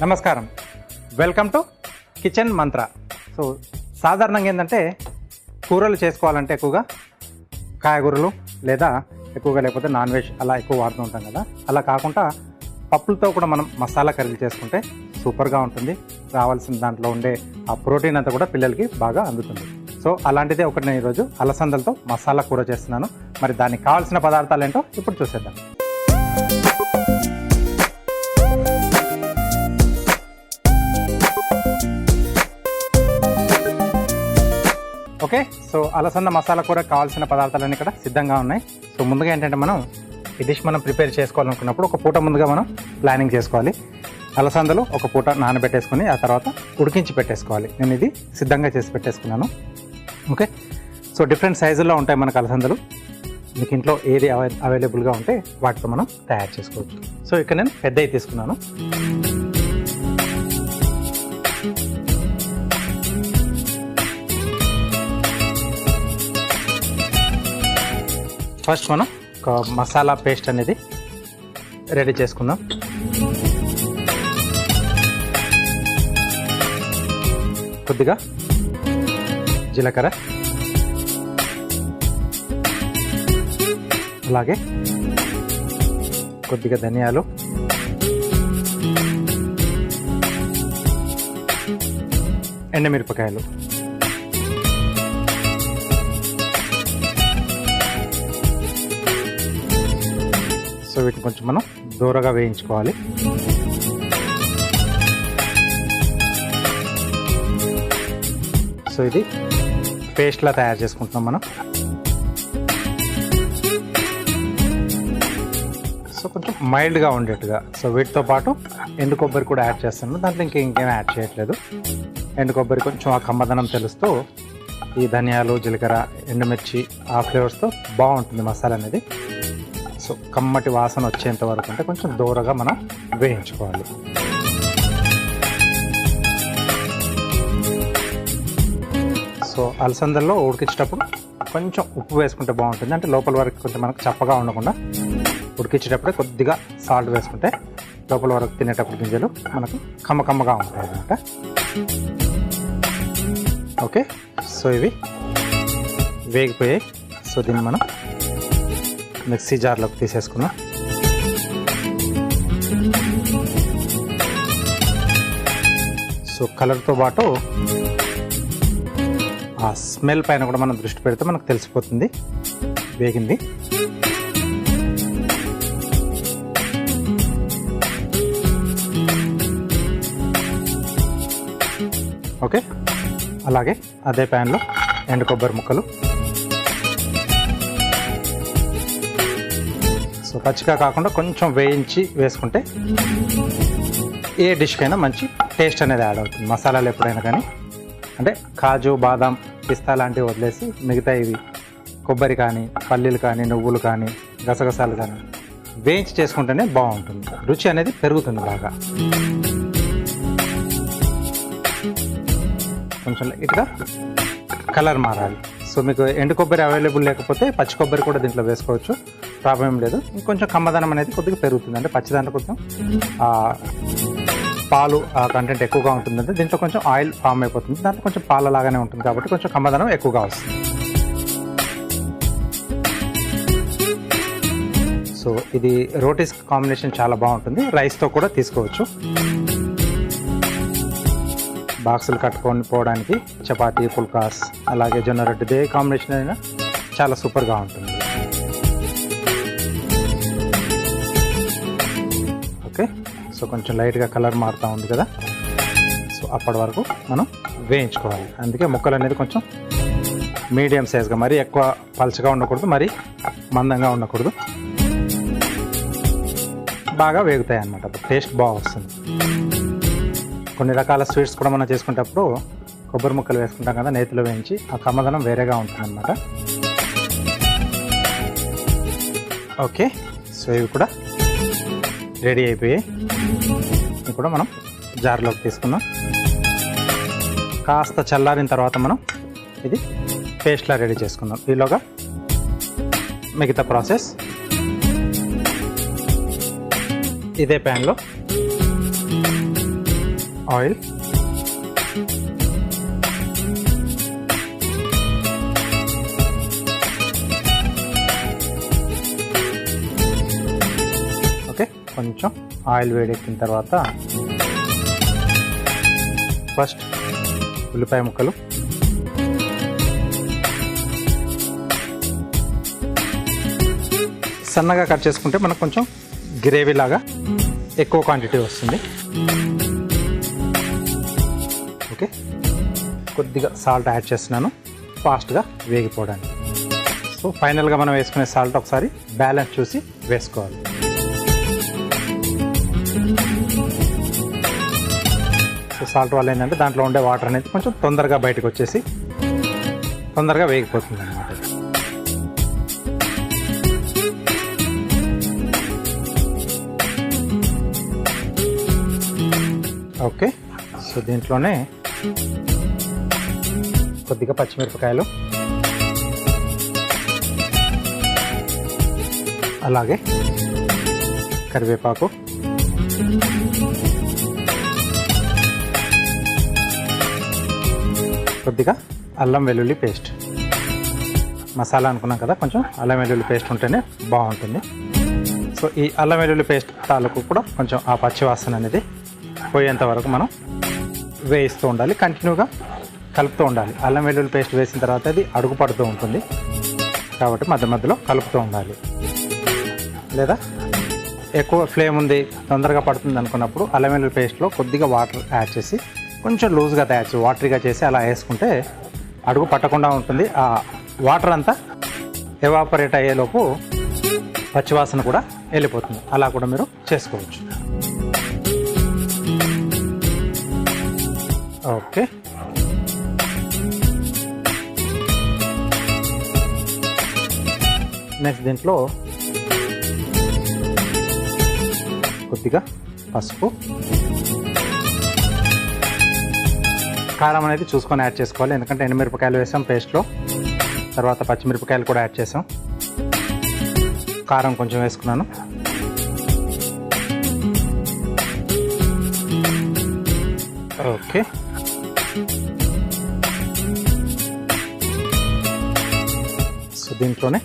నమస్కారం, welcome to kitchen Mantra. So సాధారణంగా ఏంటంటే కూరలు చేసుకోవాలంటే ఎక్కువగా కాయగూరలు లేదా ఎక్కువగా లేకపోతే నాన్ వెజ్ అలా ఎక్కువ వాడుతూ ఉంటాం కదా. అలా కాకుండా పప్పులతో కూడా మనం మసాలా కర్రీలు చేసుకుంటే సూపర్గా ఉంటుంది. రావాల్సిన దాంట్లో ఉండే ఆ ప్రోటీన్ అంతా కూడా పిల్లలకి బాగా అందుతుంది. సో అలాంటిదే ఒకటి నేను ఈరోజు అలసందలతో మసాలా కూర చేస్తున్నాను. మరి దానికి కావాల్సిన పదార్థాలు ఏంటో ఇప్పుడు చూసేద్దాం. ఓకే, సో అలసంద మసాలా కూర కావాల్సిన పదార్థాలన్నీ ఇక్కడ సిద్ధంగా ఉన్నాయి. సో ముందుగా ఏంటంటే మనం ఈ డిష్ మనం ప్రిపేర్ చేసుకోవాలనుకున్నప్పుడు ఒక పూట ముందుగా మనం ప్లానింగ్ చేసుకోవాలి. అలసందలు ఒక పూట నానబెట్టేసుకొని ఆ తర్వాత ఉడికించి పెట్టేసుకోవాలి. నేను ఇది సిద్ధంగా చేసి పెట్టేసుకున్నాను. ఓకే, సో డిఫరెంట్ సైజుల్లో ఉంటాయి మనకు అలసందలు. మీకు ఇంట్లో ఏది అవైలబుల్గా ఉంటే వాటితో మనం తయారు చేసుకోవచ్చు. సో ఇక్కడ నేను పెద్దవి తీసుకున్నాను. ఫస్ట్ మనం ఒక మసాలా పేస్ట్ అనేది రెడీ చేసుకుందాం. కొద్దిగా జీలకర్ర, అలాగే కొద్దిగా ధనియాలు, ఎండుమిరపకాయలు, సో వీటిని కొంచెం మనం దూరగా వేయించుకోవాలి. సో ఇది పేస్ట్లా తయారు చేసుకుంటున్నాం మనం. సో కొంచెం మైల్డ్గా ఉండేట్టుగా. సో వీటితో పాటు ఎండు కొబ్బరి కూడా యాడ్ చేస్తున్నాను. దాంట్లో ఇంకేం యాడ్ చేయట్లేదు. ఎండు కొబ్బరి కొంచెం ఆ కమ్మదనం తెలుస్తూ ఈ ధనియాలు, జీలకర్ర, ఎండుమిర్చి ఆ ఫ్లేవర్స్తో బాగుంటుంది మసాలా అనేది. సో కమ్మటి వాసన వచ్చేంత వరకు అంటే కొంచెం దూరగా మనం వేయించుకోవాలి. సో అలసందల్లో ఉడికించేటప్పుడు కొంచెం ఉప్పు వేసుకుంటే బాగుంటుంది. అంటే లోపల వరకు కొంచెం మనకు చప్పగా ఉండకుండా ఉడికించేటప్పుడే కొద్దిగా సాల్ట్ వేసుకుంటే లోపల వరకు తినేటప్పుడు గింజలు మనకు కమ్మగా ఉంటాయి అన్నమాట. ఓకే, సో ఇవి వేగిపోయాయి. సో దీన్ని మనం మిక్సీ జార్లోకి తీసేసుకున్నాం. సో కలర్తో పాటు ఆ స్మెల్ పైన కూడా మనం దృష్టి పెడితే మనకు తెలిసిపోతుంది వేగింది. ఓకే, అలాగే అదే ప్యాన్లో ఎండు కొబ్బరి ముక్కలు. సో పచ్చిగా కాకుండా కొంచెం వేయించి వేసుకుంటే ఏ డిష్కైనా మంచి టేస్ట్ అనేది యాడ్ అవుతుంది. మసాలాలు ఎప్పుడైనా కానీ అంటే కాజు, బాదాం, పిస్తా లాంటివి వదిలేసి మిగతా ఇవి కొబ్బరి కానీ, పల్లీలు కానీ, నువ్వులు కానీ, గసగసాలు కానీ వేయించి చేసుకుంటేనే బాగుంటుంది. రుచి అనేది పెరుగుతుంది బాగా. కొంచెం లైట్గా కలర్ మారాలి. సో మీకు ఎండు కొబ్బరి అవైలబుల్ లేకపోతే పచ్చి కొబ్బరి కూడా దీంట్లో వేసుకోవచ్చు, ప్రాబ్లం లేదు. ఇంకొంచెం కమ్మదనం అనేది కొద్దిగా పెరుగుతుంది. అంటే పచ్చిదాంట్లో కొంచెం పాలు ఆ కంటెంట్ ఎక్కువగా ఉంటుందంటే దీంట్లో కొంచెం ఆయిల్ ఫామ్ అయిపోతుంది. దాంట్లో కొంచెం పాలలాగానే ఉంటుంది కాబట్టి కొంచెం కమ్మదనం ఎక్కువగా వస్తుంది. సో ఇది రోటీస్ కాంబినేషన్ చాలా బాగుంటుంది. రైస్తో కూడా తీసుకోవచ్చు. బాక్సులు కట్టుకొని పోవడానికి చపాతీ, పుల్కాస్, అలాగే జొన్న రొట్టె కాంబినేషన్ అయినా చాలా సూపర్గా ఉంటుంది. ఓకే, సో కొంచెం లైట్గా కలర్ మారుతూ ఉంది కదా. సో అప్పటి వరకు మనం వేయించుకోవాలి. అందుకే ముక్కలు అనేది కొంచెం మీడియం సైజ్గా, మరీ ఎక్కువ పలుచగా ఉండకూడదు, మరీ మందంగా ఉండకూడదు. బాగా వేగుతాయి అన్నమాట. టేస్ట్ బాగా వస్తుంది. కొన్ని రకాల స్వీట్స్ కూడా మనం చేసుకునేటప్పుడు కొబ్బరి ముక్కలు వేసుకుంటాం కదా, నేతిలో వేయించి, ఆ కమ్మదనం వేరేగా ఉంటుంది అన్నమాట. ఓకే, సో ఇవి కూడా రెడీ అయిపోయాయి. ఇవి కూడా మనం జార్లోకి తీసుకుందాం. కాస్త చల్లారిన తర్వాత మనం ఇది పేస్ట్లా రెడీ చేసుకుందాం. ఈలోగా మిగతా ప్రాసెస్ ఇదే ప్యాన్లో ఆయిల్, ఓకే. కొంచెం ఆయిల్ వేడెక్కిన తర్వాత ఫస్ట్ ఉల్లిపాయ ముక్కలు, సన్నగా కట్ చేసుకుంటే మనకు కొంచెం గ్రేవీ లాగా ఎక్కువ క్వాంటిటీ వస్తుంది. ఓకే, కొద్దిగా సాల్ట్ యాడ్ చేస్తున్నాను ఫాస్ట్గా వేగిపోవడానికి. సో ఫైనల్గా మనం వేసుకునే సాల్ట్ ఒకసారి బ్యాలెన్స్ చూసి వేసుకోవాలి. సో సాల్ట్ వల్ల ఏంటంటే దాంట్లో ఉండే వాటర్ అనేది కొంచెం తొందరగా బయటకు వచ్చేసి తొందరగా వేగిపోతుంది అన్నమాట. ఓకే, సో దీంట్లోనే కొద్దిగా పచ్చిమిరపకాయలు, అలాగే కరివేపాకు, కొద్దిగా అల్లం వెల్లుల్లి పేస్ట్. మసాలా అనుకున్నాం కదా, కొంచెం అల్లం వెల్లుల్లి పేస్ట్ ఉంటేనే బాగుంటుంది. సో ఈ అల్లం వెల్లుల్లి పేస్ట్ తాలూకు కూడా కొంచెం ఆ పచ్చివాసన అనేది పోయేంత వరకు మనం వేయిస్తూ ఉండాలి, కంటిన్యూగా కలుపుతూ ఉండాలి. అల్లం వెల్లుల్లి పేస్ట్ వేసిన తర్వాత అది అడుగు పడుతూ ఉంటుంది కాబట్టి మధ్య మధ్యలో కలుపుతూ ఉండాలి. లేదా ఎక్కువ ఫ్లేమ్ ఉంది, తొందరగా పడుతుంది అనుకున్నప్పుడు అల్లం వెల్లుల్లి పేస్ట్లో కొద్దిగా వాటర్ యాడ్ చేసి కొంచెం లూజ్గా తయారు చేసి వాటరీగా చేసి అలా వేసుకుంటే అడుగు పట్టకుండా ఉంటుంది. ఆ వాటర్ అంతా ఎవాపరేట్ అయ్యేలోపు పచ్చివాసన కూడా వెళ్ళిపోతుంది. అలా కూడా మీరు చేసుకోవచ్చు. ఓకే, నెక్స్ట్ దీంట్లో కొద్దిగా పసుపు, కారం అనేది చూసుకొని యాడ్ చేసుకోవాలి. ఎందుకంటే ఎండుమిరపకాయలు వేసాం పేస్ట్లో, తర్వాత పచ్చిమిరపకాయలు కూడా యాడ్ చేసాం. కారం కొంచెం వేసుకున్నాను. ఓకే, సో దీంట్లోనే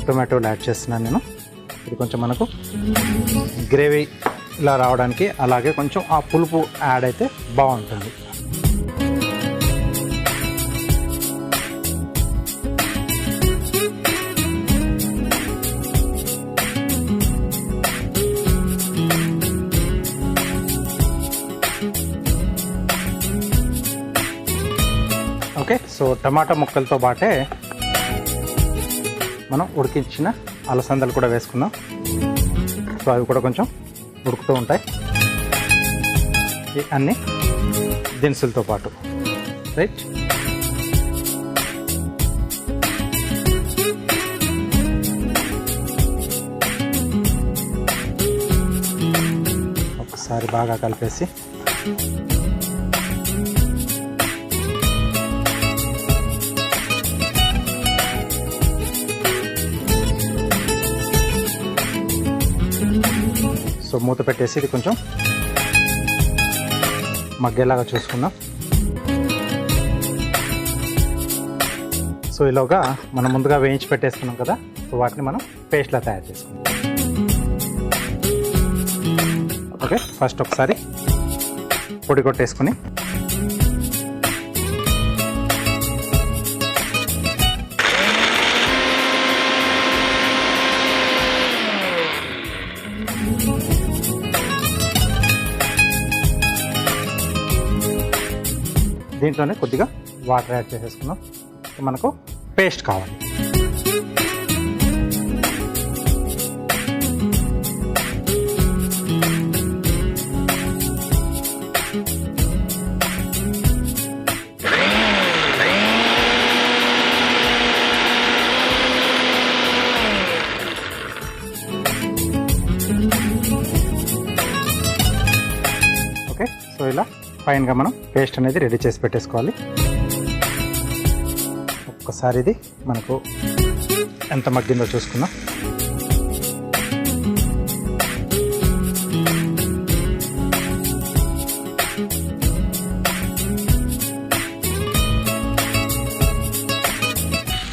టొమాటోలు యాడ్ చేస్తున్నాను నేను. ఇది కొంచెం మనకు గ్రేవీ ఇలా రావడానికి, అలాగే కొంచెం ఆ పులుపు యాడ్ అయితే బాగుంటుంది. ఓకే, సో టమాటా ముక్కలతో పాటే మనం ఉడికించిన అలసందలు కూడా వేసుకుందాం. సో అవి కూడా కొంచెం ఉడుకుతూ ఉంటాయి ఈ అన్ని దినుసులతో పాటు, రైట్. ఒకసారి బాగా కలిపేసి సో మూత పెట్టేసి ఇది కొంచెం మగ్గేలాగా చూసుకుందాం. సో ఇలాగా మనం ముందుగా వేయించి పెట్టేసుకున్నాం కదా, సో వాటిని మనం పేస్ట్లా తయారు చేసుకుందాం. ఓకే, ఫస్ట్ ఒకసారి పొడి కొట్టేసుకుని దీంట్లోనే కొద్దిగా వాటర్ యాడ్ చేసేసుకున్నాం. మనకు పేస్ట్ కావాలి. ఓకే, సో ఇలా ఫైన్గా మనం పేస్ట్ అనేది రెడీ చేసి పెట్టేసుకోవాలి. ఒక్కసారి ఇది మనకు ఎంత మగ్గిందో చూసుకుందాం.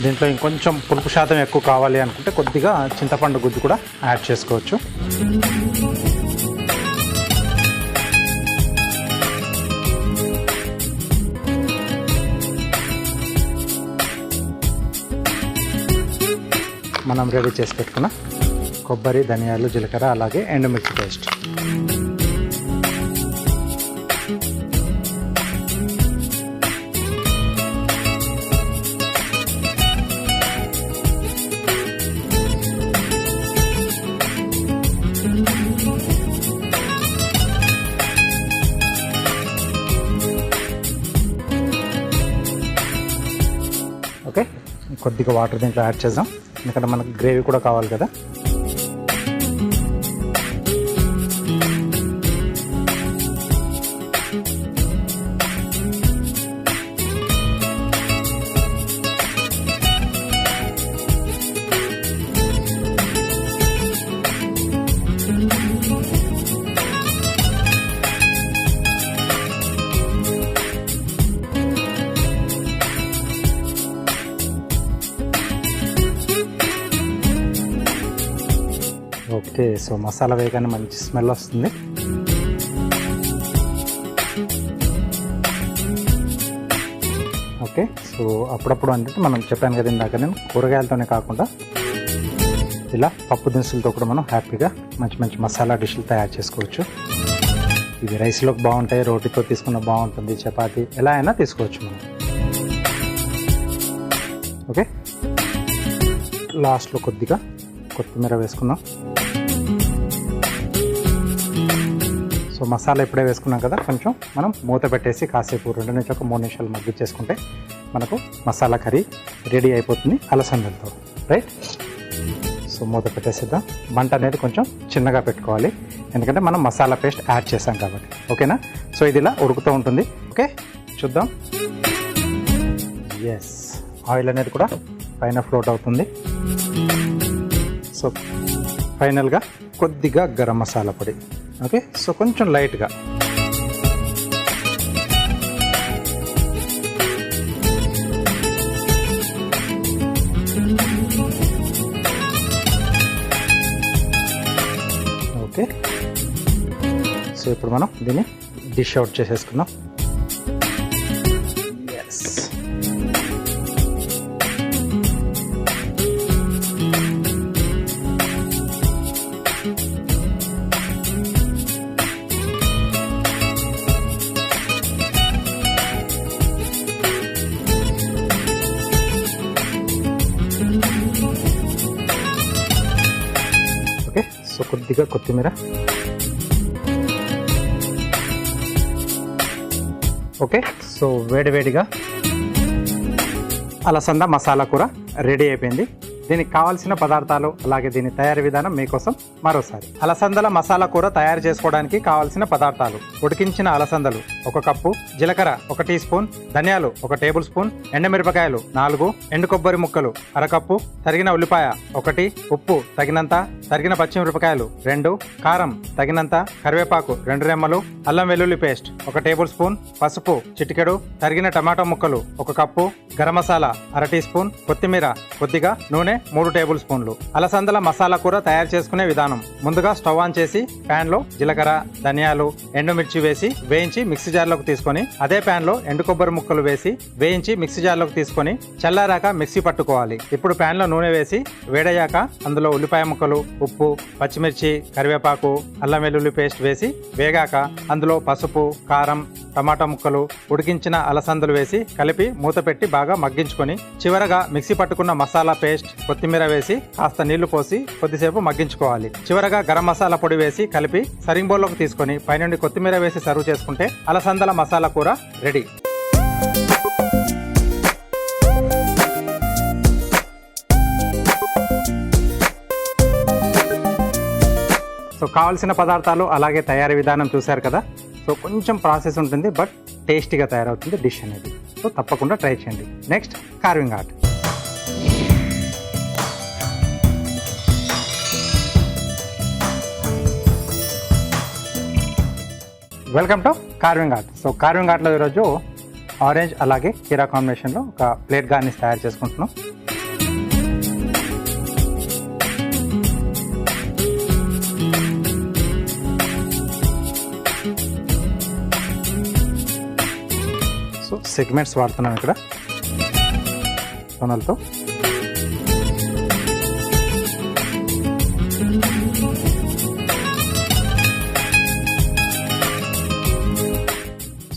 దీంట్లో ఇంకొంచెం పులుపు శాతం ఎక్కువ కావాలి అనుకుంటే కొద్దిగా చింతపండు గుజ్జు కూడా యాడ్ చేసుకోవచ్చు. మనం రెడీ చేసి పెట్టుకున్న కొబ్బరి, ధనియాలు, జీలకర్ర అలాగే ఎండుమిర్చి పేస్ట్. ఓకే, కొద్దిగా వాటర్ దీంట్లో యాడ్ చేద్దాం, ఎందుకంటే మనకు గ్రేవీ కూడా కావాలి కదా. ఓకే, సో మసాలా వేయగానే మంచి స్మెల్ వస్తుంది. ఓకే, సో అప్పుడప్పుడు అంటే మనం చెప్పాను కదా ఇందాక, నేను కూరగాయలతోనే కాకుండా ఇలా పప్పు దినుసులతో కూడా మనం హ్యాపీగా మంచి మంచి మసాలా డిష్లు తయారు చేసుకోవచ్చు. ఇవి రైస్లోకి బాగుంటాయి, రోటీతో తీసుకున్న బాగుంటుంది, చపాతీ ఎలా అయినా తీసుకోవచ్చు మనం. ఓకే, లాస్ట్లో కొద్దిగా కొత్తిమీర వేసుకున్నాం. సో మసాలా ఇప్పుడే వేసుకున్నాం కదా, కొంచెం మనం మూత పెట్టేసి కాసేపు 2 నుంచి 3 నిమిషాలు మగ్గిచ్చేసుకుంటే మనకు మసాలా కర్రీ రెడీ అయిపోతుంది అలసందలతో. రైట్, సో మూత పెట్టేసిద్దాం. మంట అనేది కొంచెం చిన్నగా పెట్టుకోవాలి, ఎందుకంటే మనం మసాలా పేస్ట్ యాడ్ చేసాం కాబట్టి. ఓకేనా, సో ఇది ఇలా ఉడుకుతూ ఉంటుంది. ఓకే, చూద్దాం. ఎస్, ఆయిల్ అనేది కూడా పైన ఫ్లోట్ అవుతుంది. సో ఫైనల్గా కొద్దిగా గరం మసాలా పొడి. ఓకే, సో కొంచెం లైట్గా. ఓకే, సో ఇప్పుడు మనం దీన్ని డిష్ అవుట్ చేసేసుకుందాం. ఎస్, ఓకే, సో కొద్దిగా కొత్తిమీర. ఓకే, సో వేడివేడిగా అలసంద మసాలా కూర రెడీ అయిపోయింది. దీనికి కావాల్సిన పదార్థాలు అలాగే దీని తయారీ విధానం మీకోసం మరోసారి. అలసందల మసాలా కూర తయారు చేసుకోవడానికి కావాల్సిన పదార్థాలు: ఉడికించిన అలసందలు 1 కప్పు, జీలకర్ర 1 టీ స్పూన్, ధనియాలు 1 టేబుల్ స్పూన్, ఎండుమిరపకాయలు 4, ఎండు కొబ్బరి ముక్కలు 1/2 కప్పు, తరిగిన ఉల్లిపాయ 1, ఉప్పు తగినంత, తరిగిన పచ్చిమిరపకాయలు 2, కారం తగినంత, కరివేపాకు 2 రెమ్మలు, అల్లం వెల్లుల్లి పేస్ట్ 1 టేబుల్ స్పూన్, పసుపు చిటికెడు, తరిగిన టమాటా ముక్కలు 1 cup, garam masala 1/2 teaspoon, కొత్తిమీర కొద్దిగా, నూనె 3 టేబుల్ స్పూన్లు. అలసందల మసాలా కూర తయారు చేసుకునే విధానం: ముందుగా స్టవ్ ఆన్ చేసి ప్యాన్ లో జీలకర్ర, ధనియాలు, ఎండుమిర్చి వేసి వేయించి మిక్సీ జార్లోకి తీసుకొని, అదే ప్యాన్ లో ఎండు కొబ్బరి ముక్కలు వేసి వేయించి మిక్సీ జార్లోకి తీసుకొని చల్లారాక మిక్సీ పట్టుకోవాలి. ఇప్పుడు ప్యాన్ లో నూనె వేసి వేడయ్యాక అందులో ఉల్లిపాయ ముక్కలు, ఉప్పు, పచ్చిమిర్చి, కరివేపాకు, అల్లం వెల్లుల్లి పేస్ట్ వేసి వేగాక అందులో పసుపు, కారం, టమాటా ముక్కలు, ఉడికించిన అలసందలు వేసి కలిపి మూత పెట్టి బాగా మగ్గించుకొని చివరగా మిక్సీ పట్టుకున్న మసాలా పేస్ట్, కొత్తిమీర వేసి కాస్త నీళ్లు పోసి కొద్దిసేపు మగ్గించుకోవాలి. చివరగా గరం మసాలా పొడి వేసి కలిపి సర్వింగ్ బౌల్లోకి తీసుకొని పైనుండి కొత్తిమీర వేసి సర్వ్ చేసుకుంటే అలసందల మసాలా కూర రెడీ. సో కావాల్సిన పదార్థాలు అలాగే తయారీ విధానం చూశారు కదా. సో కొంచెం ప్రాసెస్ ఉంటుంది, బట్ టేస్టీగా తయారవుతుంది డిష్ అనేది. సో తప్పకుండా ట్రై చేయండి. Next, carving art. Welcome to carving art. So carving ఆర్ట్లో ఈరోజు ఆరెంజ్ అలాగే కీరా కాంబినేషన్లో ఒక ప్లేట్ గార్నిష్ తయారు చేసుకుంటున్నాం. సెగ్మెంట్స్ వాడుతున్నాను ఇక్కడ కొనలతో.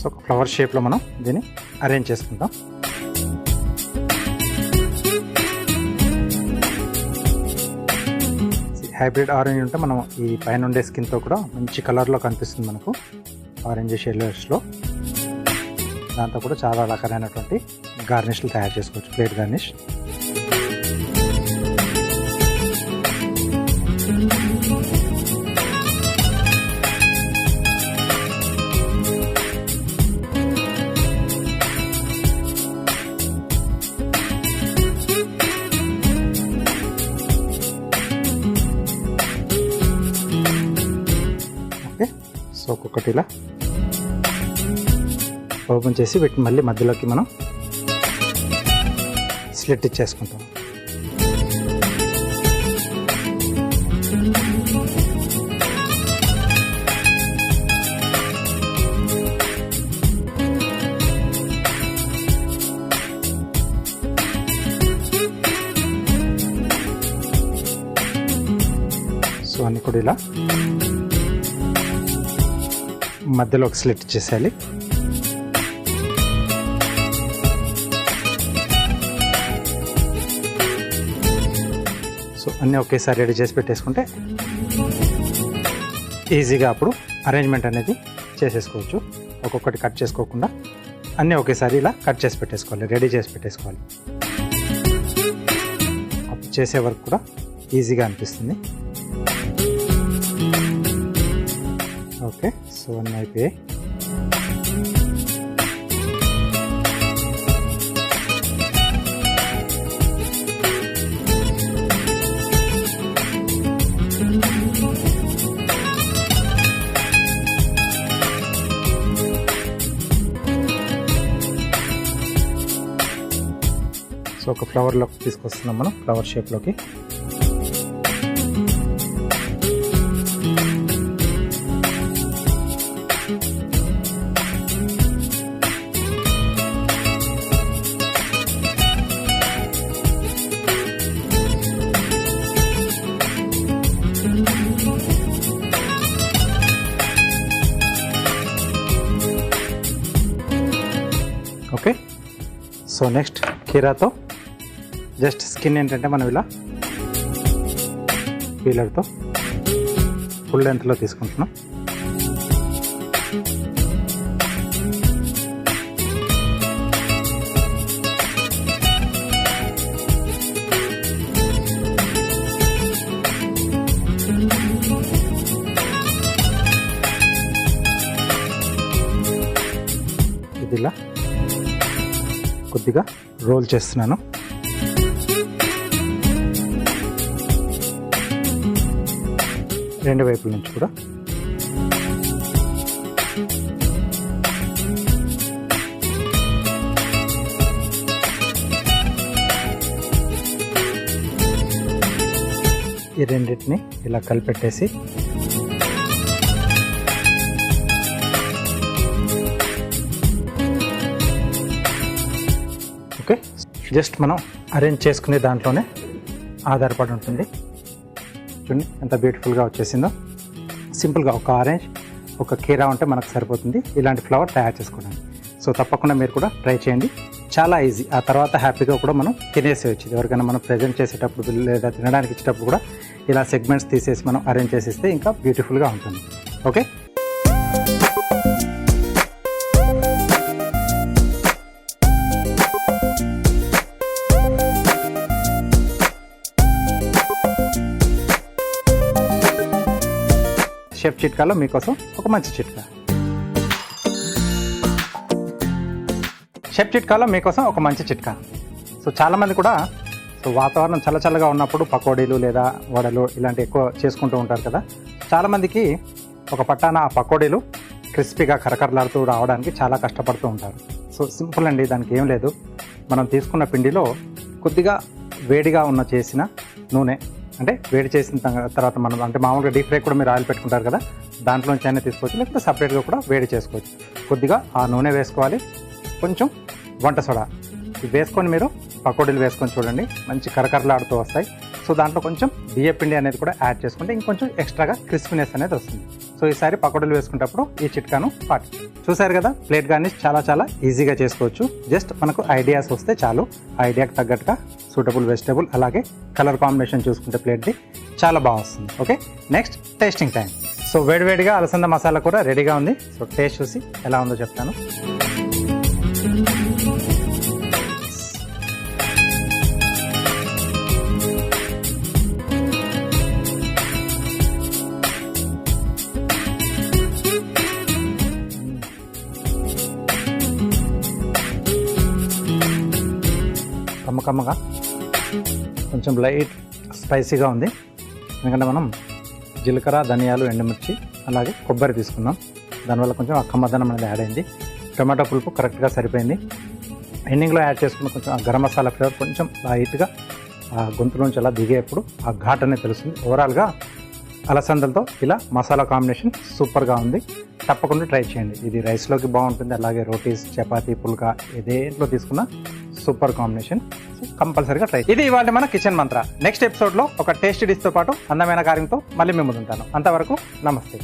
సో ఫ్లవర్ షేప్లో మనం దీన్ని అరేంజ్ చేసుకుంటాం. హైబ్రిడ్ ఆరెంజ్ ఉంటే మనం ఈ పైన ఉండే స్కిన్తో కూడా మంచి కలర్లో కనిపిస్తుంది మనకు, ఆరెంజ్ షేడ్స్లో. దాంతో కూడా చాలా రకాలైనటువంటి గార్నిష్లు తయారు చేసుకోవచ్చు, ప్లేట్ గార్నిష్. సో ఒక్కొక్కటి ఇలా ఓపెన్ చేసి వీటిని మళ్ళీ మధ్యలోకి మనం స్లిట్ ఇచ్చేసుకుంటాం. సో అన్నీ కూడా ఇలా మధ్యలో ఒక స్లిట్ చేసేయాలి. సో అన్నీ ఒకేసారి రెడీ చేసి పెట్టేసుకుంటే ఈజీగా అప్పుడు అరేంజ్మెంట్ అనేది చేసేసుకోవచ్చు. ఒక్కొక్కటి కట్ చేసుకోకుండా అన్నీ ఒకేసారి ఇలా కట్ చేసి పెట్టేసుకోవాలి, రెడీ చేసి పెట్టేసుకోవాలి. అప్పుడు చేసే వరకు కూడా ఈజీగా అనిపిస్తుంది. ఓకే, సో అన్నీ అయిపోయాయి. సో ఒక ఫ్లవర్లోకి తీసుకొస్తున్నాం మనం, ఫ్లవర్ షేప్లోకి. ఓకే, సో నెక్స్ట్ కీరాతో జస్ట్ స్కిన్ ఏంటంటే మనం ఇలా పీలర్తో ఫుల్ లెంత్లో తీసుకుంటున్నాం. ఇది ఇలా కొద్దిగా రోల్ చేస్తున్నాను. రెండు వైపుల నుంచి కూడా. ఈ రెండింటిని ఇలా కలిపెట్టేసి ఓకే, జస్ట్ మనం అరేంజ్ చేసుకునే దాంట్లోనే ఆధారపడి ఉంటుంది. చూడండి ఎంత బ్యూటిఫుల్గా వచ్చేసిందో. సింపుల్గా ఒక ఆరెంజ్, ఒక కీరా ఉంటే మనకు సరిపోతుంది ఇలాంటి ఫ్లవర్ తయారు చేసుకోవడానికి. సో తప్పకుండా మీరు కూడా ట్రై చేయండి, చాలా ఈజీ. ఆ తర్వాత హ్యాపీగా కూడా మనం తినేసేయచ్చు. ఎవరికైనా మనం ప్రజెంట్ చేసేటప్పుడు లేదా తినడానికి ఇచ్చేటప్పుడు కూడా ఇలా సెగ్మెంట్స్ తీసేసి మనం అరేంజ్ చేసేస్తే ఇంకా బ్యూటిఫుల్గా ఉంటుంది. ఓకే, షెఫ్ చిట్కాలో మీకోసం ఒక మంచి చిట్కా. షెఫ్ చిట్కాలో మీకోసం ఒక మంచి చిట్కా. సో చాలామంది కూడా వాతావరణం చల్లచల్లగా ఉన్నప్పుడు పకోడీలు లేదా వడలు ఇలాంటి ఎక్కువ చేసుకుంటూ ఉంటారు కదా. చాలామందికి ఒక పట్టాన ఆ పకోడీలు క్రిస్పీగా కరకరలాడుతూ రావడానికి చాలా కష్టపడుతూ ఉంటారు. సో సింపుల్ అండి, దానికి ఏం లేదు. మనం తీసుకున్న పిండిలో కొద్దిగా వేడిగా ఉన్న చేసిన నూనె, అంటే వేడి చేసిన తర్వాత మనం అంటే మామూలుగా డీప్ ఫ్రై కూడా మీరు ఆయిల్ పెట్టుకుంటారు కదా, దాంట్లోంచి అయినా తీసుకోవచ్చు, లేకపోతే సపరేట్గా కూడా వేడి చేసుకోవచ్చు. కొద్దిగా ఆ నూనె వేసుకోవాలి, కొంచెం వంట సోడా ఇవి వేసుకొని మీరు పకోడీలు వేసుకొని చూడండి, మంచి కరకరలాడుతూ వస్తాయి. సో దాంట్లో కొంచెం బియ్య పిండి అనేది కూడా యాడ్ చేసుకుంటే ఇంకొంచెం ఎక్స్ట్రాగా క్రిస్పీనెస్ అనేది వస్తుంది. సో ఈసారి పకోడీలు వేసుకునేటప్పుడు ఈ చిట్కాను పాటించండి. చూసారు కదా, ప్లేట్ గార్నిష్ చాలా ఈజీగా చేసుకోవచ్చు. జస్ట్ మనకు ఐడియాస్ వస్తే చాలు. ఆ ఐడియాకి తగ్గట్టుగా సూటబుల్ వెజిటేబుల్ అలాగే కలర్ కాంబినేషన్ చూసుకుంటే ప్లేట్ది చాలా బాగా వస్తుంది. Okay, next tasting time. So వేడివేడిగా అలసంద మసాలా కూర రెడీగా ఉంది. సో టేస్ట్ చూసి ఎలా ఉందో చెప్తాను. కమ్మగా కొంచెం లైట్ స్పైసీగా ఉంది, ఎందుకంటే మనం జీలకర్ర, ధనియాలు, ఎండుమిర్చి అలాగే కొబ్బరి తీసుకున్నాం. దానివల్ల కొంచెం ఆ కమ్మదనం అనేది యాడ్ అయింది. టమాటో పులుపు కరెక్ట్గా సరిపోయింది. ఎండింగ్లో యాడ్ చేసుకున్న కొంచెం ఆ గరం మసాలా ఫ్లేవర్ కొంచెం లైట్గా ఆ గొంతులోంచి అలా దిగేప్పుడు ఆ ఘాట్ అనేది తెలుస్తుంది. ఓవరాల్గా అలసందలతో ఇలా మసాలా కాంబినేషన్ సూపర్గా ఉంది. తప్పకుండా ట్రై చేయండి. ఇది రైస్లోకి బాగుంటుంది, అలాగే రోటీస్, చపాతీ, పుల్కా దేంట్లో తీసుకున్నా సూపర్ కాంబినేషన్. సో కంపల్సరీగా ట్రై. ఇది ఇవాళ మన కిచెన్ మంత్ర. నెక్స్ట్ ఎపిసోడ్లో ఒక టేస్టీ డిష్తో పాటు అందమైన కార్యంతో మళ్ళీ మేము ఉంటాను. అంతవరకు నమస్తే.